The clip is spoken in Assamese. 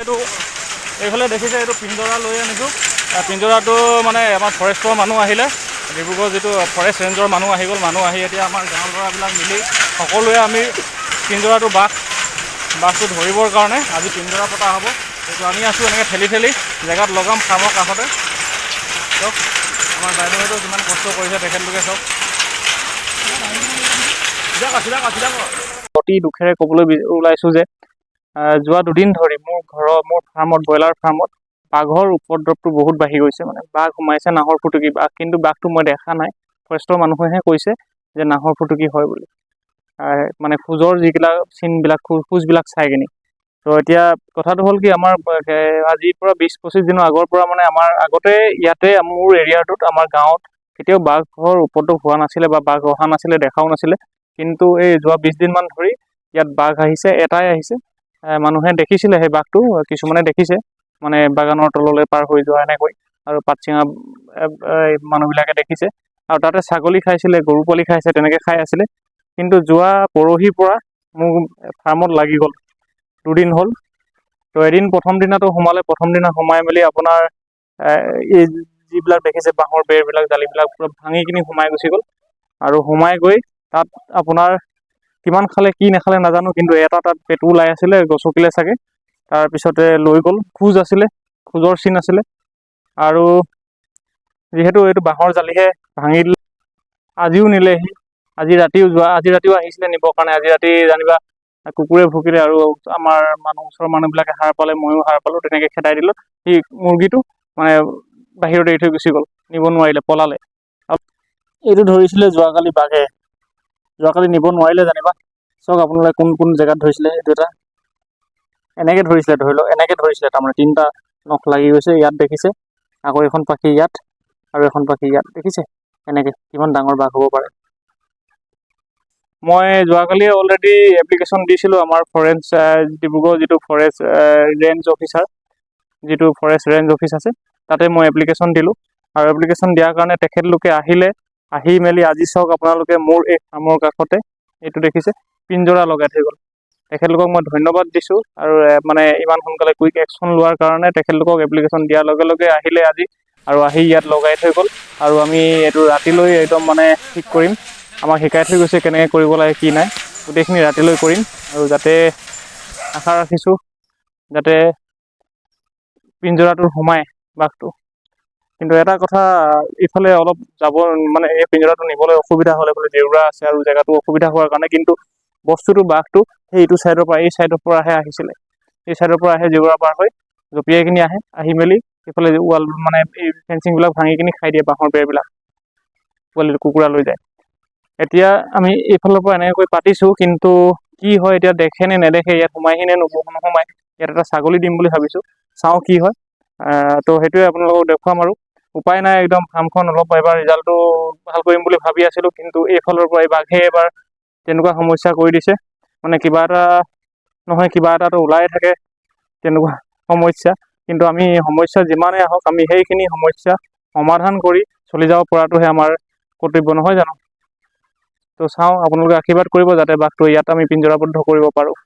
এইটো এইফালে দেখিছে এইটো পিঞ্জৰা লৈ আনিছোঁ। পিঞ্জৰাটো মানে আমাৰ ফৰেষ্টৰ মানুহ আহিলে, ডিব্ৰুগড় যিটো ফৰেষ্ট ৰেঞ্জৰ মানুহ আহি গ'ল। মানুহ আহি এতিয়া আমাৰ গাঁৱৰ ল'ৰাবিলাক মিলি সকলোৱে আমি পিঞ্জৰাটো বাঘটো ধৰিবৰ কাৰণে আজি পিঞ্জৰা পতা হ'ব। এইটো আনি আছোঁ এনেকৈ ঠেলি ঠেলি জেগাত লগাম ফাৰ্মৰ কাষতে। চাওক আমাৰ বাইদেউহঁতেও যিমান কষ্ট কৰিছে তেখেতলোকে চাওক। অতি দুখেৰে ক'বলৈ ওলাইছোঁ যে যোৱা দুদিন ধৰি মোৰ ফাৰ্মত, ব্ৰইলাৰ ফাৰ্মত বাঘৰ উপদ্ৰৱটো বহুত বাঢ়ি গৈছে। মানে বাঘ সোমাইছে, নাহৰ ফুটুকী বাঘ, কিন্তু বাঘটো মই দেখা নাই। ফৰেষ্টৰ মানুহেহে কৈছে যে নাহৰ ফুটুকী হয় বুলি, মানে খোজৰ যিবিলাক চিনবিলাক খোজবিলাক চাই কিনি। তো এতিয়া কথাটো হ'ল কি, আমাৰ আজিৰ পৰা 20-25 দিনৰ আগৰ পৰা মানে আমাৰ আগতে ইয়াতে মোৰ এৰিয়াটোত আমাৰ গাঁৱত কেতিয়াও বাঘৰ উপদ্ৰৱ হোৱা নাছিলে বা বাঘ অহা নাছিলে, দেখাও নাছিলে। কিন্তু এই যোৱা 20 দিনমান ধৰি ইয়াত বাঘ আহিছে, এটাই আহিছে। মানুহে দেখিছিলে সেই বাঘটো, কিছুমানে দেখিছে মানে বাগানৰ তললৈ পাৰ হৈ যোৱা এনেকৈ, আৰু পাত চিঙা মানুহবিলাকে দেখিছে। আৰু তাতে ছাগলী খাইছিলে, গৰু পোৱালি খাইছে, তেনেকৈ খাই আছিলে। কিন্তু যোৱা পৰহিৰ পৰা মোৰ ফাৰ্মত লাগি গ'ল, 2 দিন হ'ল। তো এদিন প্ৰথম দিনাটো সোমালে, প্ৰথম দিনা সোমাই মেলি আপোনাৰ এই যিবিলাক দেখিছে বাঁহৰ বেৰবিলাক, জালিবিলাক পুৰা ভাঙি কিনি সোমাই গুচি গ'ল। আৰু সোমাই গৈ তাত আপোনাৰ কিমান খালে কি নাখালে নাজানো, কিন্তু এটা তাত পেটু ওলাই আছিলে, গছকিলে চাগে। তাৰপিছতে লৈ গ'ল, খোজ আছিলে, খোজৰ চিন আছিলে। আৰু যিহেতু এইটো বাঁহৰ জালিহে ভাঙি দিলে, আজিও নিলেহি। আজি ৰাতিও আহিছিলে নিবৰ কাৰণে। আজি ৰাতি জানিবা কুকুৰে ভুকিলে আৰু আমাৰ ওচৰৰ মানুহবিলাকে সাৰ পালে, ময়ো সাৰ পালোঁ, তেনেকৈ খেদাই দিলোঁ। সি মুৰ্গীটো মানে বাহিৰত এৰি থৈ গুচি গ'ল, নিব নোৱাৰিলে, পলালে। এইটো ধৰিছিলে যোৱাকালি বাঘে, যোৱাকালি নিব নোৱাৰিলে জানিবা। চাওক আপোনালোকে কোন জেগাত ধৰিছিলে। এইটো এটা এনেকৈ ধৰিছিলে, ধৰি লওক এনেকৈ ধৰিছিলে, তাৰমানে 3টা নখ লাগি গৈছে। ইয়াত দেখিছে, আকৌ এখন পাখি ইয়াত আৰু এখন পাখি ইয়াত, দেখিছে এনেকৈ কিমান ডাঙৰ বাঘ হ'ব পাৰে। মই যোৱাকালি অলৰেডি এপ্লিকেশ্যন দিছিলোঁ আমাৰ ডিব্ৰুগড় যিটো ফৰেষ্ট ৰেঞ্জ অফিচ আছে, তাতে মই এপ্লিকেশ্যন দিলোঁ। আৰু এপ্লিকেশ্যন দিয়াৰ কাৰণে তেখেতলোকে আহি মেলি আজি চাওক আপোনালোকে মোৰ এই ফাৰ্মৰ কাষতে এইটো দেখিছে পিঞ্জৰা লগাই থৈ গ'ল। তেখেতলোকক মই ধন্যবাদ দিছোঁ। আৰু মানে ইমান সোনকালে কুইক একশ্যন লোৱাৰ কাৰণে তেখেতলোকক এপ্লিকেশ্যন দিয়াৰ লগে লগে আহিলে আজি, আৰু আহি ইয়াত লগাই থৈ গ'ল। আৰু আমি এইটো ৰাতিলৈ একদম মানে ঠিক কৰিম। আমাক শিকাই থৈ গৈছে কেনেকৈ কৰিব লাগে, কি নাই, গোটেইখিনি ৰাতিলৈ কৰিম। আৰু যাতে আশা ৰাখিছোঁ যাতে পিঞ্জৰাটোত সোমায় বাঘটো। কিন্তু এটা কথা, ইফালে অলপ যাব মানে এই পিঞ্জৰাটো নিবলৈ অসুবিধা হ'লে বোলে জেওৰা আছে, আৰু জেগাটো অসুবিধা হোৱাৰ কাৰণে। কিন্তু বস্তুটো বাঘটো সেই ইটো ছাইডৰ পৰা, এই ছাইডৰ পৰাহে আহিছিলে। এই ছাইডৰ পৰা আহে, জেওৰা পাৰ হৈ জঁপিয়াই কিনি আহি মেলি এইফালে ৱাল মানে এই ফেঞ্চিংবিলাক ভাঙি কিনি খাই দিয়ে, বাঁহৰ বেৰবিলাক, পোৱালিটো কুকুৰা লৈ যায়। এতিয়া আমি এইফালৰ পৰা এনেকৈ পাতিছোঁ, কিন্তু কি হয় এতিয়া, দেখে নে নেদেখে, ইয়াত সোমাইহি নে নোসোমায়। ইয়াত এটা ছাগলী দিম বুলি ভাবিছোঁ, চাওঁ কি হয়। তো সেইটোৱে আপোনালোকক দেখুৱাম। আৰু উপায় নাই, একদম ফাৰ্মখন অলপ এবাৰ ৰিজাল্টটো ভাল কৰিম বুলি ভাবি আছিলোঁ, কিন্তু এইফালৰ পৰা এই বাঘে এবাৰ তেনেকুৱা সমস্যা কৰি দিছে। মানে কিবা এটা নহয় কিবা এটাতো ওলাই থাকে, তেনেকুৱা সমস্যা। কিন্তু আমি সমস্যা যিমানেই আহক, আমি সেইখিনি সমস্যা সমাধান কৰি চলি যাব পৰাটোহে আমাৰ কৰ্তব্য, নহয় জানো? তো চাওঁ, আপোনালোকে আশীৰ্বাদ কৰিব যাতে বাঘটো ইয়াত আমি পিঞ্জৰাবদ্ধ কৰিব পাৰোঁ।